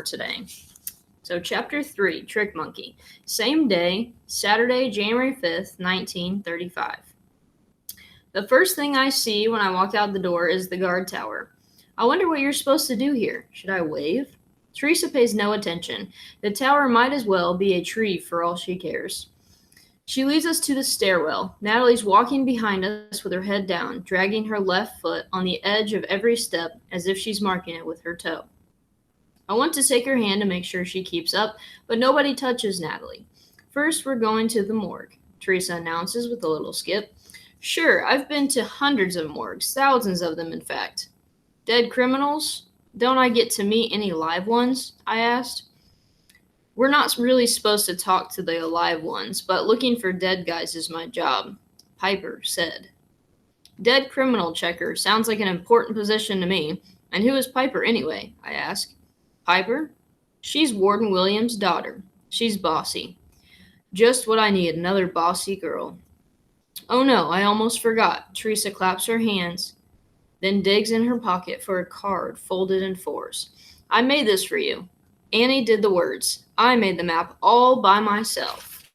today. So, Chapter 3, Trick Monkey. Same day, Saturday, January 5th, 1935. The first thing I see when I walk out the door is the guard tower. I wonder what you're supposed to do here. Should I wave? Teresa pays no attention. The tower might as well be a tree for all she cares. She leads us to the stairwell. Natalie's walking behind us with her head down, dragging her left foot on the edge of every step as if she's marking it with her toe. I want to take her hand to make sure she keeps up, but nobody touches Natalie. First, we're going to the morgue, Teresa announces with a little skip. Sure, I've been to hundreds of morgues, thousands of them, in fact. Dead criminals? Don't I get to meet any live ones? I asked. We're not really supposed to talk to the alive ones, but looking for dead guys is my job, Piper said. Dead criminal checker sounds like an important position to me. And who is Piper anyway? I asked. Piper? She's Warden Williams' daughter. She's bossy. Just what I need, another bossy girl. Oh no, I almost forgot. Teresa claps her hands, then digs in her pocket for a card folded in fours. I made this for you. Annie did the words. I made the map all by myself.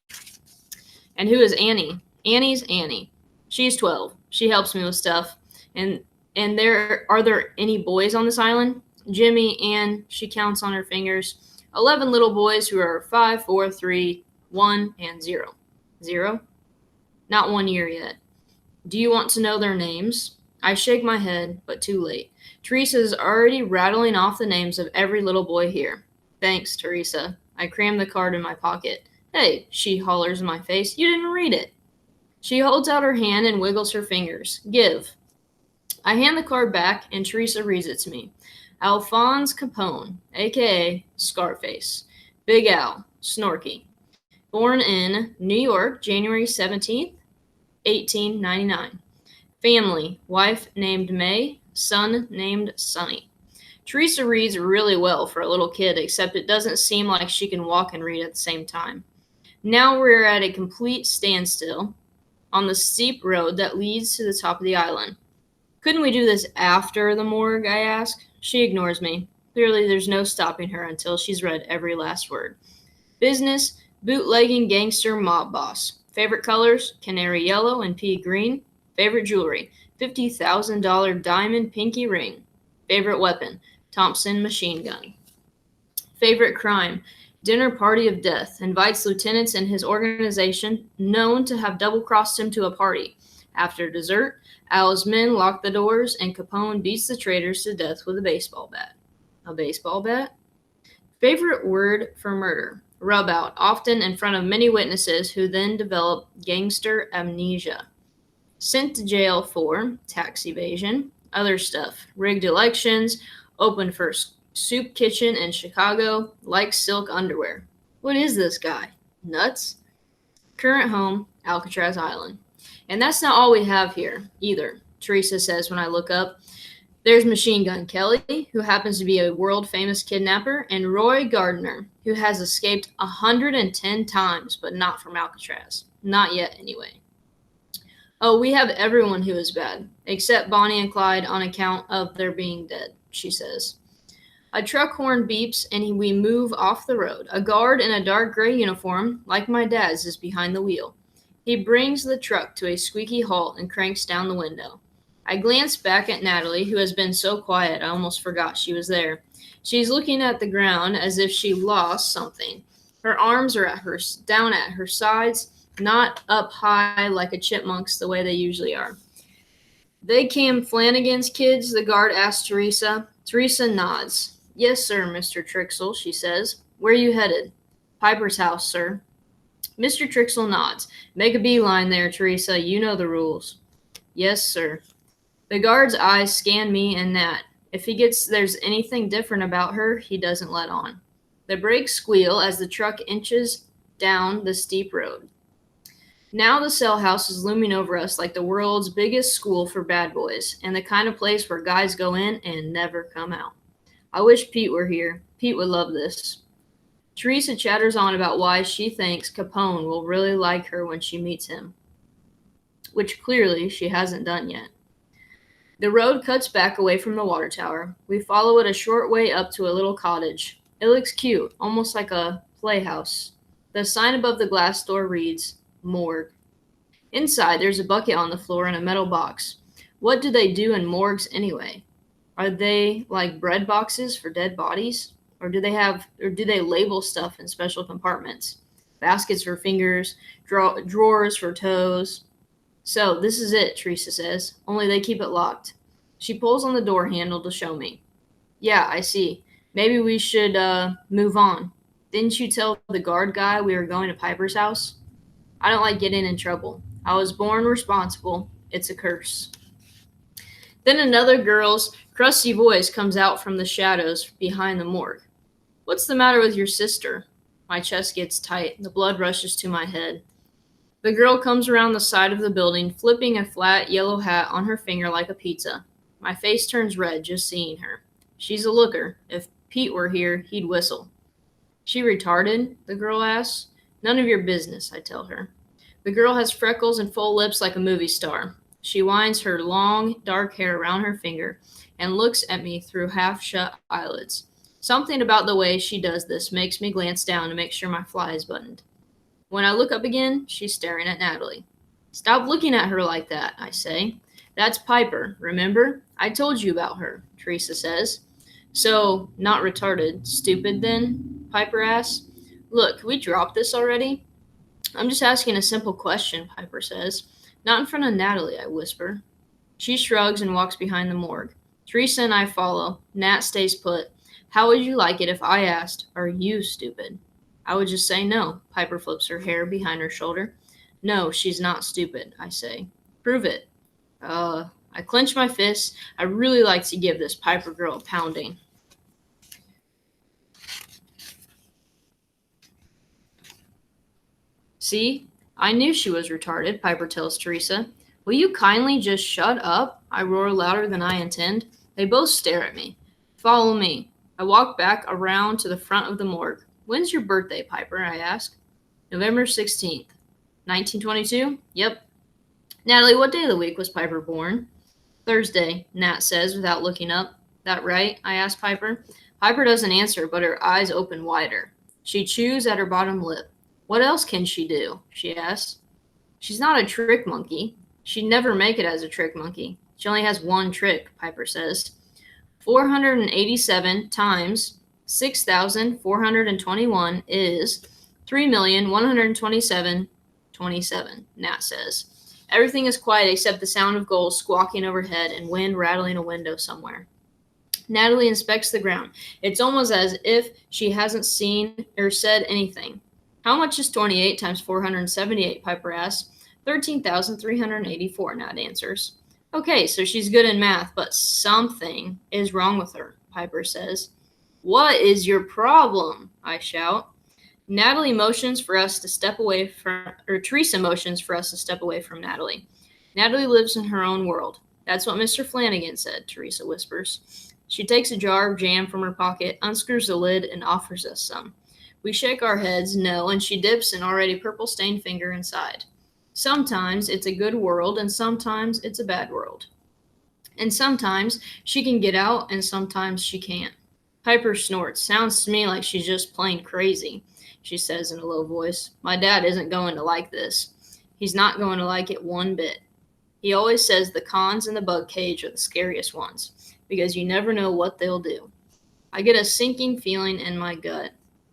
And who is Annie? Annie's Annie. She's 12. She helps me with stuff. And are there any boys on this island? Jimmy, Ann, she counts on her fingers. 11 little boys who are 5, 4, 3, 1, and 0. 0? Not 1 year yet. Do you want to know their names? I shake my head, but too late. Teresa is already rattling off the names of every little boy here. Thanks, Teresa. I cram the card in my pocket. Hey, she hollers in my face. You didn't read it. She holds out her hand and wiggles her fingers. Give. I hand the card back, and Teresa reads it to me. Alphonse Capone, a.k.a. Scarface. Big Al, Snorky. Born in New York, January 17th, 1899. Family, wife named May, son named Sonny. Teresa reads really well for a little kid, except it doesn't seem like she can walk and read at the same time. Now we're at a complete standstill on the steep road that leads to the top of the island. Couldn't we do this after the morgue, I ask. She ignores me. Clearly there's no stopping her until she's read every last word. Business, bootlegging gangster mob boss. Favorite colors, canary yellow and pea green. Favorite jewelry, $50,000 diamond pinky ring. Favorite weapon, Thompson machine gun. Favorite crime, dinner party of death. Invites lieutenants in his organization known to have double-crossed him to a party. After dessert, Al's men lock the doors, and Capone beats the traitors to death with a baseball bat. A baseball bat? Favorite word for murder, rub out, often in front of many witnesses who then develop gangster amnesia. Sent to jail for tax evasion, other stuff, rigged elections, opened first soup kitchen in Chicago, likes silk underwear. What is this guy? Nuts? Current home, Alcatraz Island. And that's not all we have here, either, Teresa says when I look up. There's Machine Gun Kelly, who happens to be a world-famous kidnapper, and Roy Gardner, who has escaped 110 times, but not from Alcatraz. Not yet, anyway. Oh, we have everyone who is bad, except Bonnie and Clyde on account of their being dead, she says. A truck horn beeps, and we move off the road. A guard in a dark gray uniform, like my dad's, is behind the wheel. He brings the truck to a squeaky halt and cranks down the window. I glance back at Natalie, who has been so quiet I almost forgot she was there. She's looking at the ground as if she lost something. Her arms are down at her sides, not up high like a chipmunk's the way they usually are. They Cam Flanagan's kids? The guard asks Teresa. Teresa nods. Yes, sir, Mr. Trixel, she says. Where are you headed? Piper's house, sir. Mr. Trixel nods. Make a beeline there, Teresa. You know the rules. Yes, sir. The guard's eyes scan me and Nat. If he gets there's anything different about her, he doesn't let on. The brakes squeal as the truck inches down the steep road. Now the cell house is looming over us like the world's biggest school for bad boys, and the kind of place where guys go in and never come out. I wish Pete were here. Pete would love this. Teresa chatters on about why she thinks Capone will really like her when she meets him, which clearly she hasn't done yet. The road cuts back away from the water tower. We follow it a short way up to a little cottage. It looks cute, almost like a playhouse. The sign above the glass door reads, Morgue. Inside, there's a bucket on the floor and a metal box. What do they do in morgues anyway? Are they like bread boxes for dead bodies? Or do they label stuff in special compartments? Baskets for fingers, drawers for toes. So, this is it, Teresa says, only they keep it locked. She pulls on the door handle to show me. Yeah, I see. Maybe we should move on. Didn't you tell the guard guy we were going to Piper's house? I don't like getting in trouble. I was born responsible. It's a curse. Then another girl's crusty voice comes out from the shadows behind the morgue. What's the matter with your sister? My chest gets tight. The blood rushes to my head. The girl comes around the side of the building, flipping a flat yellow hat on her finger like a pizza. My face turns red just seeing her. She's a looker. If Pete were here, he'd whistle. She retarded? The girl asks. None of your business, I tell her. The girl has freckles and full lips like a movie star. She winds her long, dark hair around her finger and looks at me through half-shut eyelids. Something about the way she does this makes me glance down to make sure my fly is buttoned. When I look up again, she's staring at Natalie. Stop looking at her like that, I say. That's Piper, remember? I told you about her, Teresa says. So, not retarded, stupid then? Piper asks. Look, can we drop this already? I'm just asking a simple question, Piper says. Not in front of Natalie, I whisper. She shrugs and walks behind the morgue. Teresa and I follow. Nat stays put. How would you like it if I asked, are you stupid? I would just say no. Piper flips her hair behind her shoulder. No, she's not stupid, I say. Prove it. I clench my fists. I really like to give this Piper girl a pounding. See? I knew she was retarded, Piper tells Teresa. Will you kindly just shut up? I roar louder than I intend. They both stare at me. Follow me. I walk back around to the front of the morgue. When's your birthday, Piper? I ask. November 16th. 1922? Yep. Natalie, what day of the week was Piper born? Thursday, Nat says without looking up. That right? I ask Piper. Piper doesn't answer, but her eyes open wider. She chews at her bottom lip. What else can she do? She asks. She's not a trick monkey. She'd never make it as a trick monkey. She only has one trick, Piper says. 487 times 6,421 is 3,127,27, Nat says. Everything is quiet except the sound of gulls squawking overhead and wind rattling a window somewhere. Natalie inspects the ground. It's almost as if she hasn't seen or said anything. How much is 28 times 478, Piper asks. 13,384, Nat answers. Okay, so she's good in math, but something is wrong with her, Piper says. What is your problem? I shout. Natalie motions for us to step away from, or Teresa motions for us to step away from Natalie. Natalie lives in her own world. That's what Mr. Flanagan said, Teresa whispers. She takes a jar of jam from her pocket, unscrews the lid, and offers us some. We shake our heads no, and she dips an already purple-stained finger inside. Sometimes it's a good world, and sometimes it's a bad world. And sometimes she can get out, and sometimes she can't. Piper snorts. Sounds to me like she's just plain crazy, she says in a low voice. My dad isn't going to like this. He's not going to like it one bit. He always says the cons in the bug cage are the scariest ones, because you never know what they'll do. I get a sinking feeling in my gut.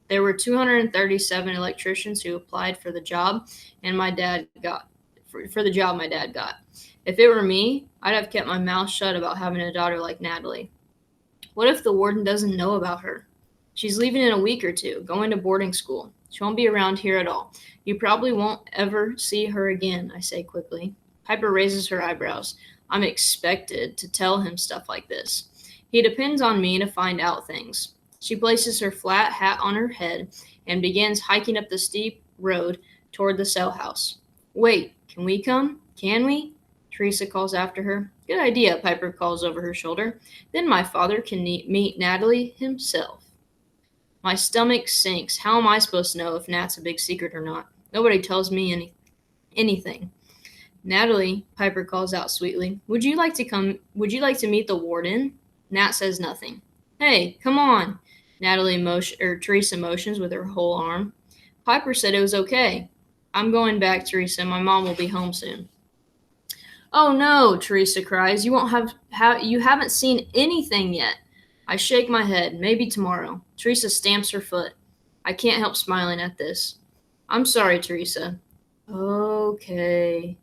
There were 237 electricians who applied for the job, and my dad got. If it were me, I'd have kept my mouth shut about having a daughter like Natalie. What if the warden doesn't know about her? She's leaving in a week or two, going to boarding school. She won't be around here at all. You probably won't ever see her again, I say quickly. Piper raises her eyebrows. I'm expected to tell him stuff like this. He depends on me to find out things. She places her flat hat on her head and begins hiking up the steep road toward the cell house. Wait, can we come? Can we? Teresa calls after her. Good idea, Piper calls over her shoulder. Then my father can meet Natalie himself. My stomach sinks. How am I supposed to know if Nat's a big secret or not? Nobody tells me anything. Natalie, Piper calls out sweetly. Would you like to meet the warden? Nat says nothing. Hey, come on. Teresa motions with her whole arm. Piper said it was okay. I'm going back, Teresa. My mom will be home soon. Oh no, Teresa cries. You haven't seen anything yet. I shake my head. Maybe tomorrow. Teresa stamps her foot. I can't help smiling at this. I'm sorry, Teresa. Okay.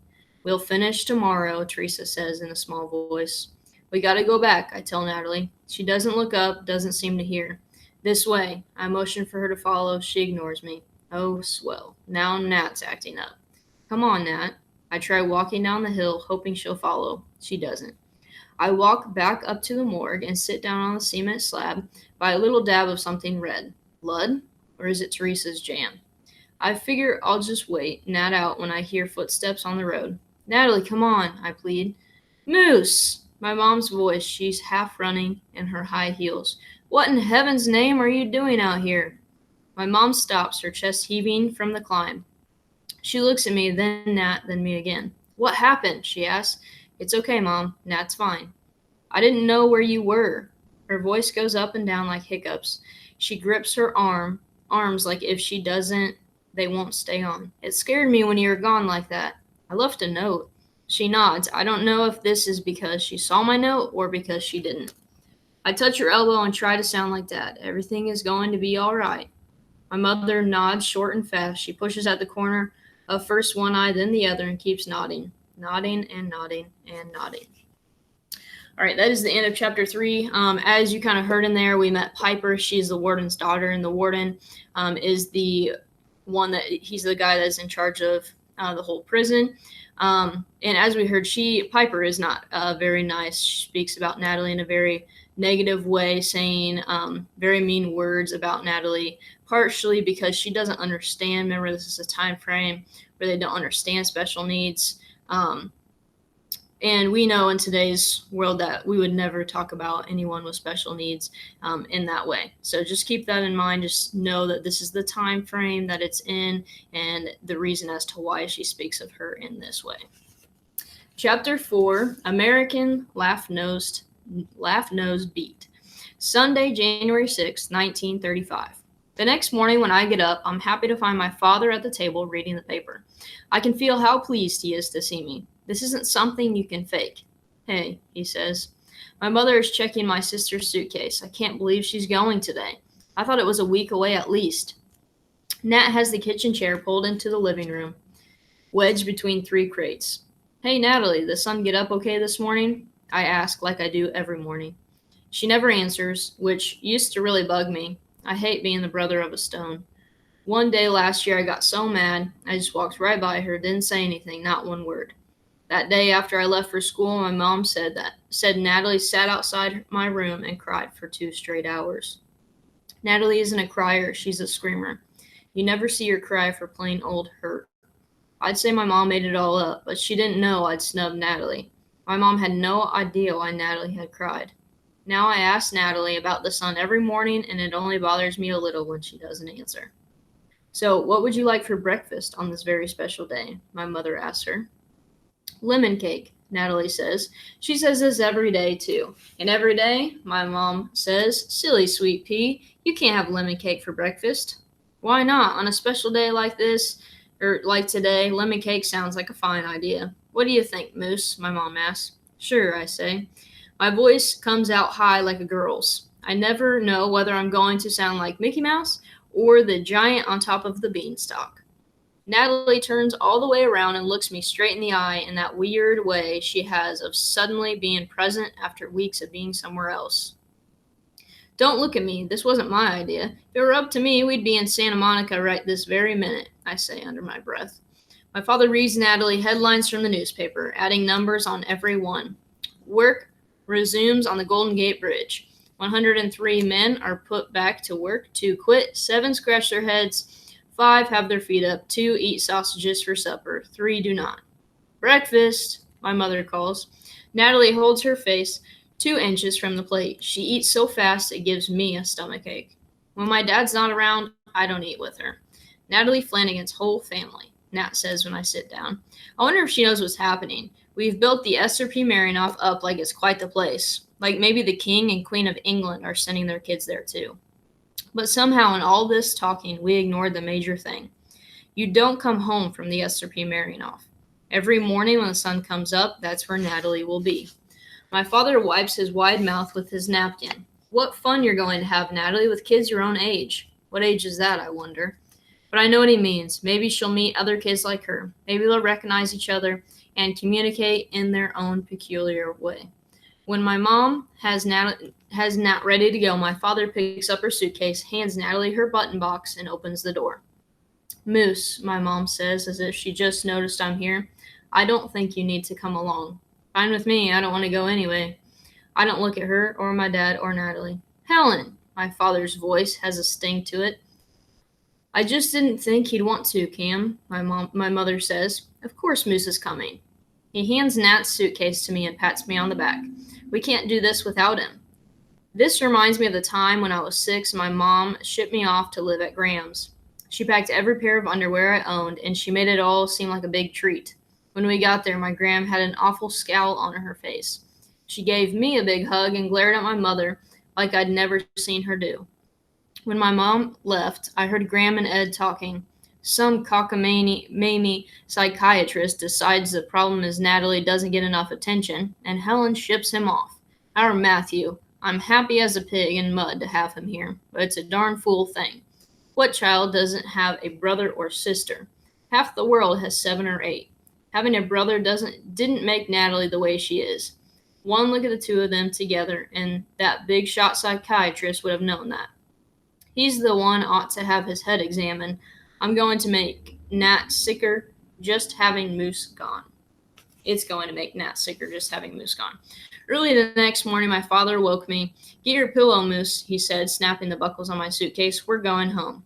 We'll finish tomorrow, Teresa says in a small voice. We gotta go back, I tell Natalie. She doesn't look up, doesn't seem to hear. This way. I motion for her to follow. She ignores me. Oh, swell. Now Nat's acting up. Come on, Nat. I try walking down the hill, hoping she'll follow. She doesn't. I walk back up to the morgue and sit down on the cement slab by a little dab of something red. Blood? Or is it Teresa's jam? I figure I'll just wait Nat out when I hear footsteps on the road. Natalie, come on, I plead. Moose! My mom's voice, she's half running in her high heels. What in heaven's name are you doing out here? My mom stops, her chest heaving from the climb. She looks at me, then Nat, then me again. What happened? She asks. It's okay, Mom. Nat's fine. I didn't know where you were. Her voice goes up and down like hiccups. She grips her arms like if she doesn't, they won't stay on. It scared me when you were gone like that. I left a note. She nods. I don't know if this is because she saw my note or because she didn't. I touch her elbow and try to sound like Dad. Everything is going to be all right. My mother nods short and fast. She pushes at the corner of first one eye, then the other, and keeps nodding. Nodding and nodding and nodding. All right, that is the end of chapter 3. As you kind of heard in there, we met Piper. She's the warden's daughter, and the warden is the one he's the guy that's in charge of the whole prison. And as we heard, Piper is not very nice. She speaks about Natalie in a very negative way, saying very mean words about Natalie, partially because she doesn't understand. Remember, this is a time frame where they don't understand special needs. And we know in today's world that we would never talk about anyone with special needs in that way. So just keep that in mind. Just know that this is the time frame that it's in and the reason as to why she speaks of her in this way. Chapter 4, American Laugh-Nosed Beat. Sunday, January 6, 1935. The next morning when I get up, I'm happy to find my father at the table reading the paper. I can feel how pleased he is to see me. This isn't something you can fake. Hey, he says. My mother is checking my sister's suitcase. I can't believe she's going today. I thought it was a week away at least. Nat has the kitchen chair pulled into the living room, wedged between 3 crates. Hey, Natalie, the sun get up okay this morning? I ask like I do every morning. She never answers, which used to really bug me. I hate being the brother of a stone. One day last year I got so mad, I just walked right by her, didn't say anything, not one word. That day after I left for school, my mom said Natalie sat outside my room and cried for 2 straight hours. Natalie isn't a crier, she's a screamer. You never see her cry for plain old hurt. I'd say my mom made it all up, but she didn't know I'd snubbed Natalie. My mom had no idea why Natalie had cried. Now I ask Natalie about the sun every morning, and it only bothers me a little when she doesn't answer. So, what would you like for breakfast on this very special day? My mother asks her. Lemon cake, Natalie says. She says this every day, too. And every day, my mom says, silly sweet pea, you can't have lemon cake for breakfast. Why not? On a special day like this, or like today, lemon cake sounds like a fine idea. What do you think, Moose? My mom asks. Sure, I say. My voice comes out high like a girl's. I never know whether I'm going to sound like Mickey Mouse or the giant on top of the beanstalk. Natalie turns all the way around and looks me straight in the eye in that weird way she has of suddenly being present after weeks of being somewhere else. Don't look at me. This wasn't my idea. If it were up to me, we'd be in Santa Monica right this very minute, I say under my breath. My father reads Natalie headlines from the newspaper, adding numbers on every one. Work resumes on the Golden Gate Bridge. 103 men are put back to work. 2 quit. 7 scratch their heads. 5 have their feet up. 2 eat sausages for supper. 3 do not. Breakfast, my mother calls. Natalie holds her face 2 inches from the plate. She eats so fast it gives me a stomachache. When my dad's not around, I don't eat with her. Natalie Flanagan's whole family, Nat says when I sit down. I wonder if she knows what's happening. We've built the Esther P. Marinoff up like it's quite the place. Like maybe the King and Queen of England are sending their kids there too. But somehow in all this talking, we ignored the major thing. You don't come home from the SRP marrying off. Every morning when the sun comes up, that's where Natalie will be. My father wipes his wide mouth with his napkin. What fun you're going to have, Natalie, with kids your own age. What age is that, I wonder? But I know what he means. Maybe she'll meet other kids like her. Maybe they'll recognize each other and communicate in their own peculiar way. When my mom has Nat ready to go, my father picks up her suitcase, hands Natalie her button box, and opens the door. Moose, my mom says, as if she just noticed I'm here, I don't think you need to come along. Fine with me, I don't want to go anyway. I don't look at her, or my dad, or Natalie. Helen, my father's voice has a sting to it. I just didn't think he'd want to, Cam, my mother says. Of course Moose is coming. He hands Nat's suitcase to me and pats me on the back. We can't do this without him. This reminds me of the time when I was 6 and my mom shipped me off to live at Graham's. She packed every pair of underwear I owned, and she made it all seem like a big treat. When we got there, my Graham had an awful scowl on her face. She gave me a big hug and glared at my mother like I'd never seen her do. When my mom left, I heard Graham and Ed talking. Some cockamamie psychiatrist decides the problem is Natalie doesn't get enough attention, and Helen ships him off. Our Matthew, I'm happy as a pig in mud to have him here, but it's a darn fool thing. What child doesn't have a brother or sister? Half the world has 7 or 8. Having a brother didn't make Natalie the way she is. One look at the two of them together, and that big shot psychiatrist would have known that. He's the one ought to have his head examined. I'm going to make Nat sicker just having Moose gone. It's going to make Nat sicker just having Moose gone. Early the next morning, my father woke me. Get your pillow, Moose, he said, snapping the buckles on my suitcase. We're going home.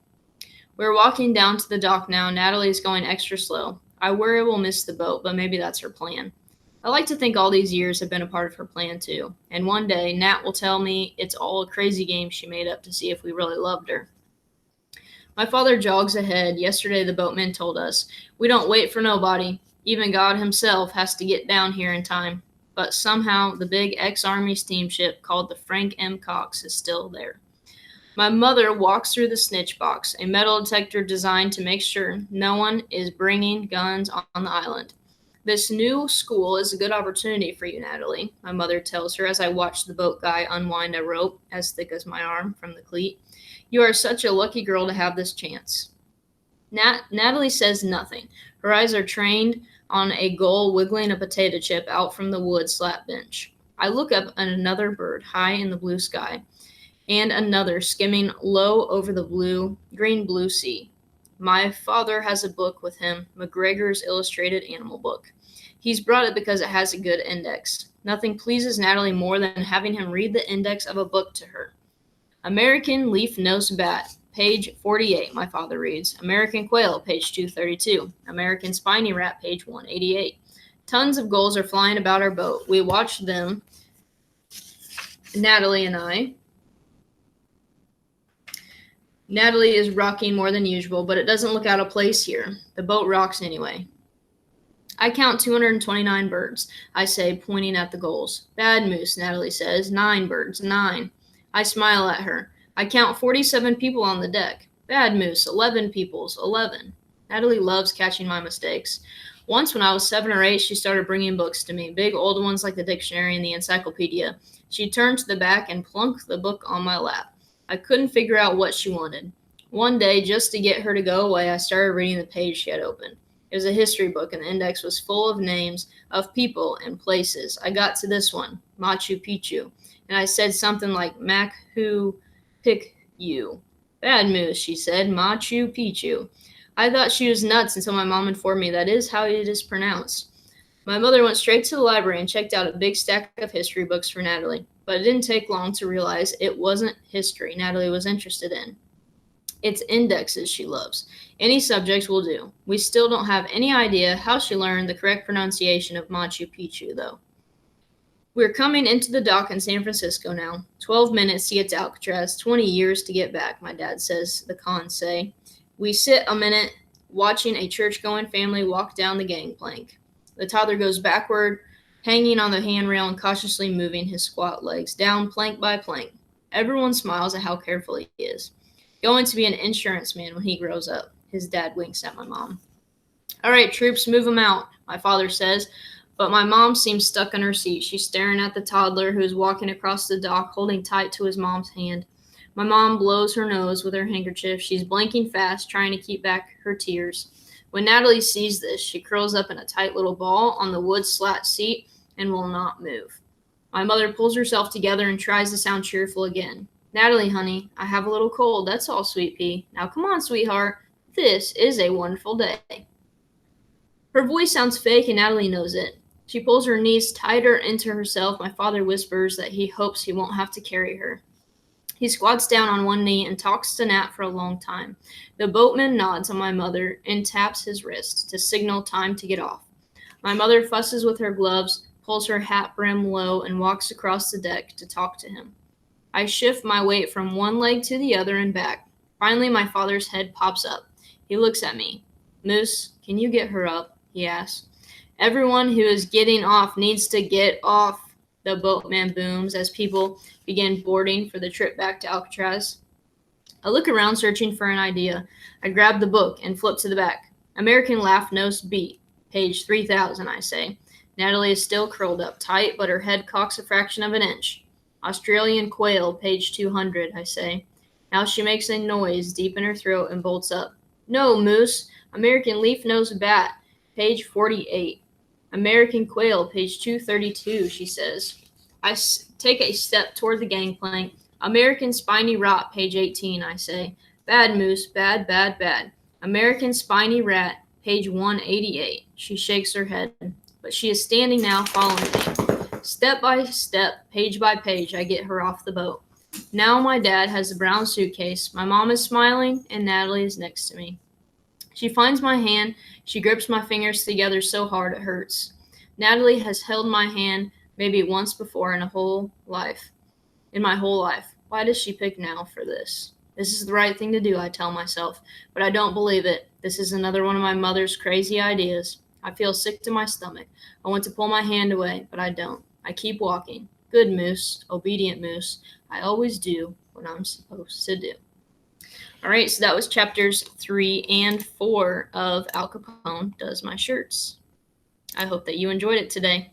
We're walking down to the dock now. Natalie's going extra slow. I worry we'll miss the boat, but maybe that's her plan. I like to think all these years have been a part of her plan, too. And one day, Nat will tell me it's all a crazy game she made up to see if we really loved her. My father jogs ahead. Yesterday, the boatman told us, we don't wait for nobody. Even God himself has to get down here in time. But somehow, the big ex-Army steamship called the Frank M. Cox is still there. My mother walks through the snitch box, a metal detector designed to make sure no one is bringing guns on the island. This new school is a good opportunity for you, Natalie, my mother tells her as I watch the boat guy unwind a rope as thick as my arm from the cleat. You are such a lucky girl to have this chance. Natalie says nothing. Her eyes are trained on a gull wiggling a potato chip out from the wood slat bench. I look up at another bird high in the blue sky, and another skimming low over the green-blue sea. My father has a book with him, McGregor's Illustrated Animal Book. He's brought it because it has a good index. Nothing pleases Natalie more than having him read the index of a book to her. American Leaf-Nosed Bat, page 48, my father reads. American Quail, page 232. American Spiny Rat, page 188. Tons of gulls are flying about our boat. We watch them, Natalie and I. Natalie is rocking more than usual, but it doesn't look out of place here. The boat rocks anyway. I count 229 birds, I say, pointing at the gulls. Bad Moose, Natalie says. 9 birds, 9. I smile at her. I count 47 people on the deck. Bad Moose, 11 peoples, 11. Natalie loves catching my mistakes. Once when I was 7 or 8, she started bringing books to me, big old ones like the dictionary and the encyclopedia. She turned to the back and plunked the book on my lap. I couldn't figure out what she wanted. One day, just to get her to go away, I started reading the page she had opened. It was a history book, and the index was full of names of people and places. I got to this one, Machu Picchu, and I said something like Machu Picchu. Bad Moose, she said, Machu Picchu. I thought she was nuts until my mom informed me that is how it is pronounced. My mother went straight to the library and checked out a big stack of history books for Natalie, but it didn't take long to realize it wasn't history Natalie was interested in. It's indexes she loves. Any subject will do. We still don't have any idea how she learned the correct pronunciation of Machu Picchu, though. We're coming into the dock in San Francisco now. 12 minutes to get to Alcatraz, 20 years to get back, my dad says, the cons say. We sit a minute watching a church-going family walk down the gangplank. The toddler goes backward, hanging on the handrail and cautiously moving his squat legs down plank by plank. Everyone smiles at how careful he is. going to be an insurance man when he grows up. His dad winks at my mom. All right, troops, move him out, my father says. But my mom seems stuck in her seat. She's staring at the toddler who is walking across the dock, holding tight to his mom's hand. My mom blows her nose with her handkerchief. She's blinking fast, trying to keep back her tears. When Natalie sees this, she curls up in a tight little ball on the wood slat seat and will not move. My mother pulls herself together and tries to sound cheerful again. Natalie, honey, I have a little cold. That's all, Sweet Pea. Now come on, sweetheart. This is a wonderful day. Her voice sounds fake, and Natalie knows it. She pulls her knees tighter into herself. My father whispers that he hopes he won't have to carry her. He squats down on one knee and talks to Nat for a long time. The boatman nods on my mother and taps his wrist to signal time to get off. My mother fusses with her gloves, pulls her hat brim low, and walks across the deck to talk to him. I shift my weight from one leg to the other and back. Finally, my father's head pops up. He looks at me. Moose, can you get her up? He asks. Everyone who is getting off needs to get off, the boatman booms as people begin boarding for the trip back to Alcatraz. I look around searching for an idea. I grab the book and flip to the back. American Laugh Nose Beat, page 3000, I say. Natalie is still curled up tight, but her head cocks a fraction of an inch. Australian Quail, page 200, I say. Now she makes a noise deep in her throat and bolts up. No, Moose. American Leaf Nose Bat, page 48. American Quail, page 232, she says. I take a step toward the gangplank. American Spiny Rot, page 18, I say. Bad, Moose, bad, bad, bad. American Spiny Rat, page 188. She shakes her head, but she is standing now following me. Step by step, page by page, I get her off the boat. Now my dad has the brown suitcase. My mom is smiling, and Natalie is next to me. She finds my hand. She grips my fingers together so hard it hurts. Natalie has held my hand maybe once before in my whole life. Why does she pick now for this? This is the right thing to do, I tell myself, but I don't believe it. This is another one of my mother's crazy ideas. I feel sick to my stomach. I want to pull my hand away, but I don't. I keep walking. Good Moose, obedient Moose. I always do what I'm supposed to do. All right, so that was chapters 3 and 4 of Al Capone Does My Shirts. I hope that you enjoyed it today.